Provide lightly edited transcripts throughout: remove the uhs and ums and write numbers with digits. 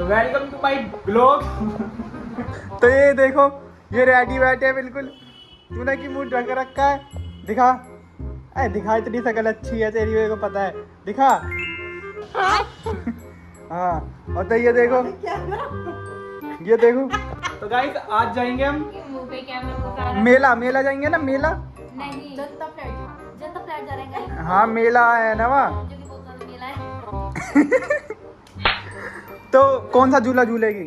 Welcome to my blog. तो ये देखो, ये रेडी बैठे हैं बिल्कुल। तूने की मुंह ढक रखा है, दिखा। अरे दिखा, इतनी शकल अच्छी है तेरी, मेरे को पता है, दिखा। हाँ, और तो ये देखो, ये देखो। तो गाइस आज जाएंगे हम मेला, मेला जाएंगे ना, मेला। नहीं, जनता फ्लैट जा रहे हैं। हाँ मेला है ना वहाँ। जो कि बहुत ज्यादा मेला है। तो कौन सा झूला झूलेगी?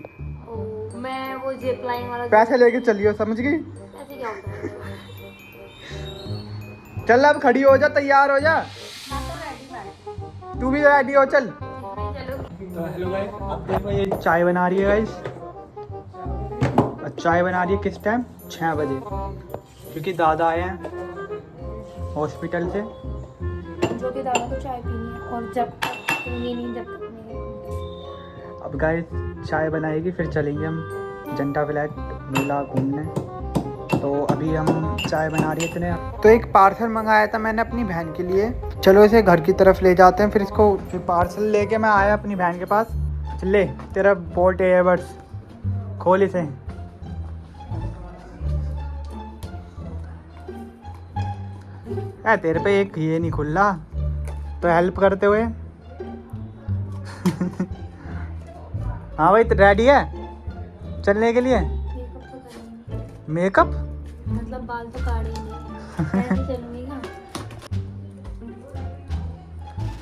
मैं वो जिप लाइन वाला पैसे लेके चलियो, समझ गई? ऐसे क्या होता है? चल अब खड़ी हो जा, तैयार हो जा। मैं तो रेडी बैठ। तू भी रेडी हो, चल। चलो। तो हेलो गाइस, अब देखो ये चाय बना रही है गाइस। चाय बना रही है किस टाइम? 6 बजे, क्योंकि दादा आए हैं हॉस्पिटल से। जो कि दादा को चाय पीनी है और जब तक पीनी नहीं, जब तक नहीं। अब गाइस चाय बनाएगी, फिर चलेंगे हम जनता फ्लैट मेला घूमने। तो अभी हम चाय बना रही है इतने। तो एक पार्सल मंगाया था मैंने अपनी बहन के लिए। चलो इसे घर की तरफ ले जाते हैं, फिर इसको। फिर पार्सल लेके मैं आया अपनी बहन के पास। ले तेरा बोट एयरबड्स, खोल इसे। तेरे पे एक ये नहीं खुल रहा, तो हेल्प करते हुए। हाँ भाई, तो रेडी है चलने के लिए? मेकअप मतलब बाल तो काटे ही नहीं, ऐसे चलूंगी ना।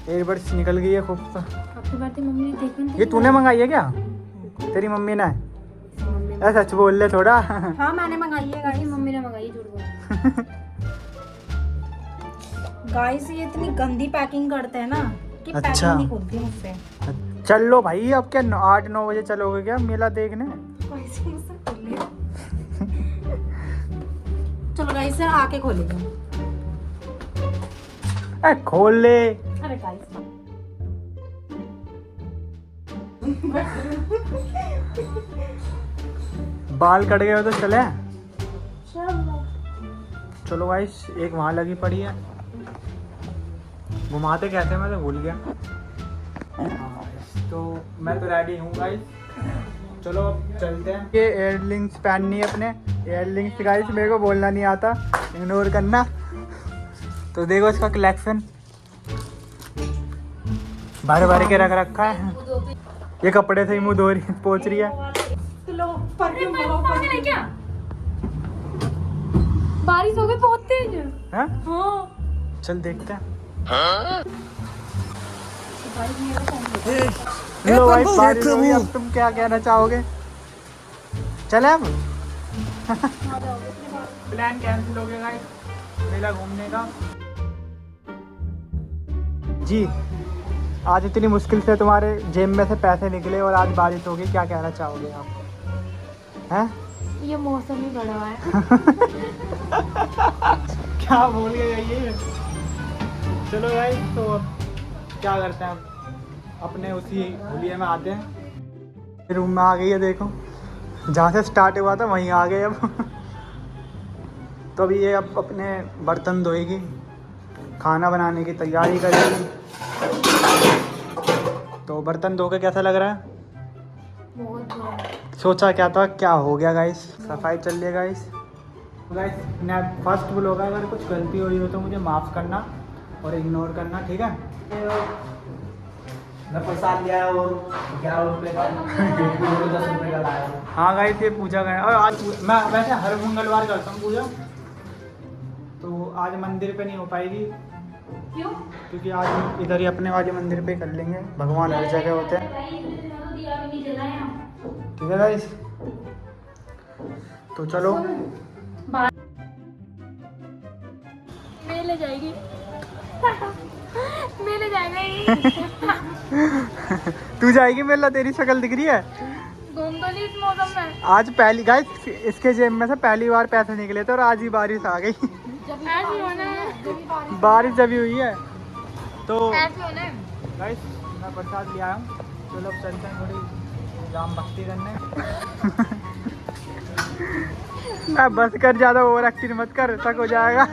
एयरबड्स निकल गई है खूब। आपकी बातें मम्मी ने देखी। ये तूने मंगाई है क्या? तेरी मम्मी ने? ऐसा सच बोल ले थोड़ा। हाँ मैंने मंगाई है गाइस, मम्मी ने मंगाई, झूठ बोल। गाइस ये इतनी गंदी पैकिंग करते हैं ना कि अच्छा। पैकिंग नहीं खुलती मुझसे। चल लो भाई, अब क्या 8-9 बजे चलोगे क्या मेला देखने? कैसे मुझसे खोल लिया? चलो गाइस आके खोलेंगे। खोल ले। अरे गाइस बाल कट गए हो तो चले। चलो। चलो गाइस, एक वहाँ लगी पड़ी है, घुमाते कैसे, मैं तो भूल गया। तो मैं तो रेडी हूँ गाइस, चलो अब चलते हैं। ये एयरलिंग्स पहननी है अपने। एयरलिंग्स गाइस मेरे को बोलना नहीं आता, इग्नोर करना। तो देखो इसका कलेक्शन भर भर के रख रखा है। ये कपड़े से ही मुँह धो रही, पोंछ रही है। क्या बारिश हो गई बहुत तेज? हाँ? हाँ। चल देखते हैं। भाई लो भाई, बारिश हो गई, अब तुम क्या कहना चाहोगे? चले अब? प्लान कैंसिल हो गया गाइस मेला घूमने का। जी, आज इतनी मुश्किल से तुम्हारे जेब में से पैसे निकले और आज बारिश हो गई, क्या कहना चाहोगे आप? हैं? ये मौसम ही बड़ा है। क्या बोल गए ये? चलो गाइस, तो अब क्या करते हैं, अपने उसी हुलिये में आते हैं। रूम में आ गई है, देखो जहाँ से स्टार्ट हुआ था वहीं आ गए अब। तो अभी ये अब अपने बर्तन धोएगी, खाना बनाने की तैयारी करेगी। तो बर्तन धो के कैसा लग रहा है? बहुत बुरा। सोचा क्या था, क्या हो गया गाइस, सफाई चल रही है गाइस। गाइस मैं फर्स्ट ब्लॉग है, अगर कुछ गलती हो रही हो तो मुझे माफ़ करना और इग्नोर करना, ठीक है? मैं प्रसाद लिया है, वो 11 रुपये का, 10 रुपये का लाया हूँ। हाँ गाइस, ये पूजा गया। और आज मैं वैसे हर मंगलवार करता हूँ पूजा, तो आज मंदिर पे नहीं हो पाएगी। क्यों? क्योंकि आज इधर ही अपने वाले मंदिर पे कर लेंगे, भगवान हर जगह होते हैं। ठीक है गाइस, तो चलो। मेले जाएगी। मेले जाएगी। तू जाएगी मेला? तेरी शक्ल दिख रही है। घूम तो ली इस मौसम में। आज पहली गाइस, इसके जेब में से पहली बार पैसे निकले थे और आज ही बारिश आ गई। जब ऐसे होना है, बारिश जब हुई है तो ऐसे होना है। गाइस मैं प्रसाद ले आया हूँ। चलो अब चलते हैं थोड़ी राम भक्ति करने। बस कर, ज़्यादा ओवर एक्टिंग मत कर, तक हो जाएगा।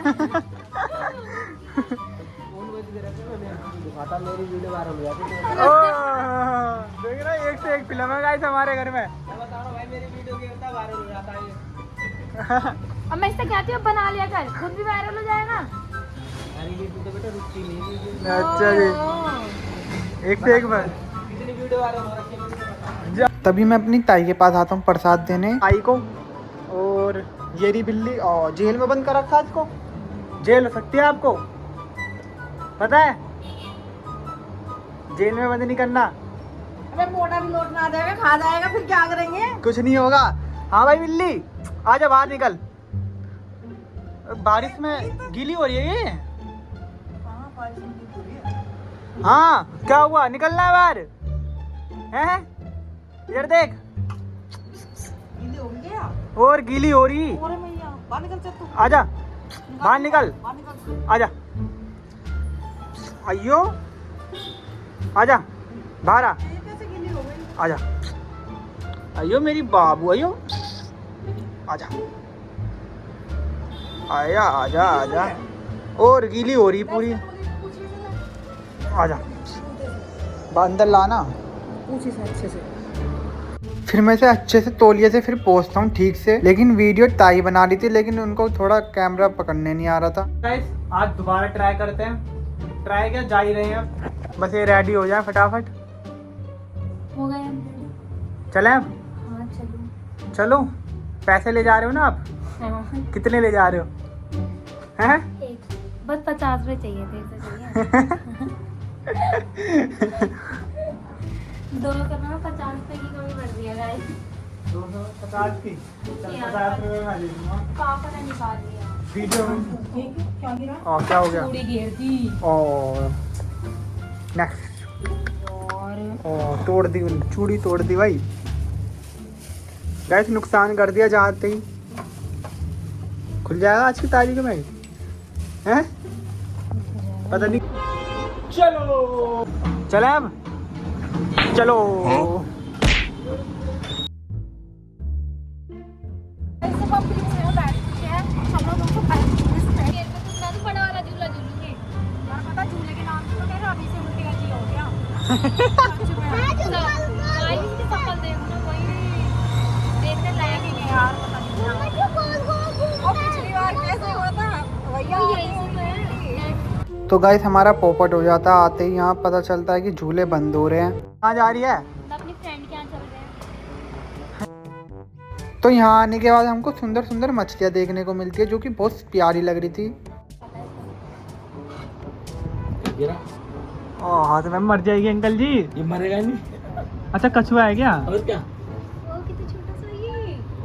मेरी वीडियो वायरल हो जाती है। देख रहा है, एक से एक फिल्म है गाइस। गाइस हमारे घर में। मैं बता रहा हूँ भाई, मेरी वीडियो के इतना वायरल हो जाता है ये। अब मैं इससे कहती हूँ बना लिया कर, खुद भी वायरल हो जाएगा। अरे ये वीडियो बेटा रुकती नहीं है। अच्छा जी, एक से एक बार। कितनी वीडियो वायरल हो रखी है मुझे बता। तभी मैं अपनी ताई के पास आता हूँ प्रसाद देने ताई को। और ये रही बिल्ली, और जेल में बंद कर रखा है इसको। जेल हो सकती है आपको पता है, जेल में बंद नहीं करना। अबे मोटा भी लौट ना आ जाएगा, खा जाएगा, फिर क्या करेंगे? कुछ नहीं होगा। हाँ भाई बिल्ली आजा बाहर निकल, बारिश में गीली हो रही है ये। हाँ क्या हुआ, निकलना है बाहर हैं? इधर देख, गीली हो गई क्या? और गीली हो रही। अरे मैया, बाहर निकल चल तू। आजा बाहर निकल, बाहर निकल। आजा अयो, आजा बाहर आ, ये कैसे गीली हो गई? आजा अयो मेरी बाबू, अयो आजा, आया आजा आजा, और गीली हो रही पूरी। आजा अंदर लाना। पूछी से अच्छे से। फिर मैं इसे अच्छे से तौलिए से फिर पोंछता हूँ ठीक से। लेकिन वीडियो ताई बना रही थी, लेकिन उनको थोड़ा कैमरा पकड़ने नहीं आ रहा था। गाइस आज दोबारा ट्राई करते हैं। ट्राई क्या, जा ही रहे हैं अब, बस ये रेडी हो जाए फटाफट। हो गए हम। चलें अब? हाँ चलो। चलो, पैसे ले जा रहे हो ना आप? हाँ कितने ले जा रहे हो हैं? एक, बस 50 रुपए चाहिए थे, इससे चाहिए। दोनों करना में 50 रुपए की कमी पड़ रही है गाइस। 250 की, चल 50 रुपए में ले लूँगा। पापा ने निकाल लिया। वीडियो में क्या गिरा? क्या हो गया? चूड़ी गिर दी और नेक्स्ट और तोड़ दी, चूड़ी तोड़ दी भाई। गैस नुकसान कर दिया जाते ही। खुल जाएगा आज की तारीख में हैं? पता नहीं। चलो चले अब, चलो। बड़ा वाला झूला झूलूंगी। यार पता झूले के नाम से तो कह रहा अभी से उल्टी अच्छी हो गया। देखने लायक ही नहीं यार पता नहीं क्या। और पिछली बार कैसे हुआ था भैया? तो गाइस हमारा पोपट हो जाता है आते ही। यहाँ पता चलता है कि झूले बंद हो रहे हैं। कहाँ जा रही है? अपनी फ्रेंड के यहाँ चल रहे हैं। तो यहाँ आने के बाद हमको सुंदर सुंदर मछलियाँ देखने को मिलती है, जो कि बहुत प्यारी लग रही थी। हाथ में मर जाएगी अंकल जी। ये मरेगा नहीं। अच्छा कछुआ है क्या? और क्या? वो कितना छोटा सा ये।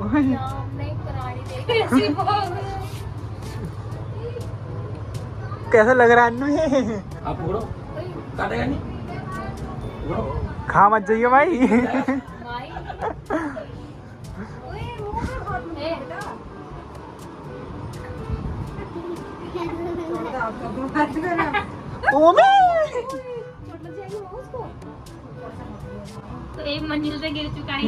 ओए, हमने एक प्राणी देखी ऐसी बहुत। कैसा लग रहा है अन्नू ये? आप पकड़ो, काटेगा नहीं। पकड़ो। खा मत जाइए भाई। भाई ओए वो ए तो एक मंजिल से गिर चुका है।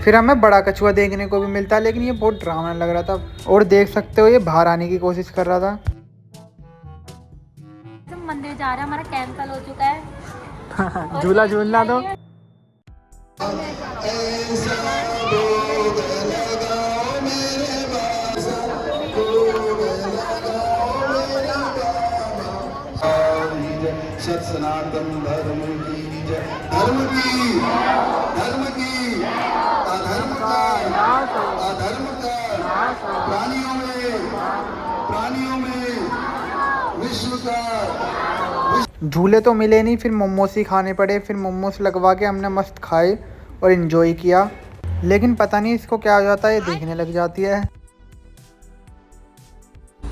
फिर हमें बड़ा कछुआ देखने को भी मिलता है, लेकिन ये बहुत डरावना लग रहा था। और देख सकते हो ये बाहर आने की कोशिश कर रहा था। मंदिर जा रहा है, हमारा कैंसल हो चुका है। झूला झूलना दो। सत सनातन धर्म की जय। धर्म की अधर्म का प्राणियों में विश्व का। झूले तो मिले नहीं, फिर मोमोस ही खाने पड़े। फिर मोमोस लगवा के हमने मस्त खाए और एंजॉय किया। लेकिन पता नहीं इसको क्या हो जाता है, ये देखने लग जाती है।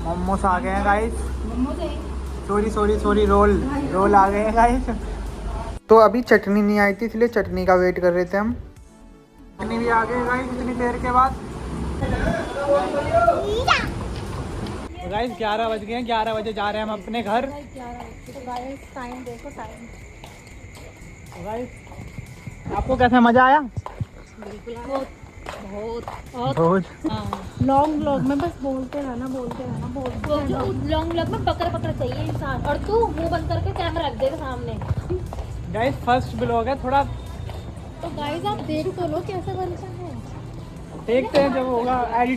मोमोस आ गए हैं गाइस। सॉरी रोल आ गए हैं गाइस। तो अभी चटनी नहीं आई थी, इसलिए चटनी का वेट कर रहे थे हम। चटनी भी आ गई गाइस इतनी देर के बाद। गाइस 11 बज गए हैं, 11 बजे जा रहे हैं हम अपने घर। टाइम देखो टाइम। गाइस आपको कैसा मजा आया? बहुत। लॉन्ग व्लॉग में बस बोलते रहना। लॉन्ग व्लॉग में पकड़ चाहिए इंसान। और तू मुंह बंद करके कैमरा रख देगा सामने। गाइस फर्स्ट ब्लॉग है, थोड़ा तो गाइस आप देख तो लो कैसे बनता है। देखते हैं जब होगा एडिट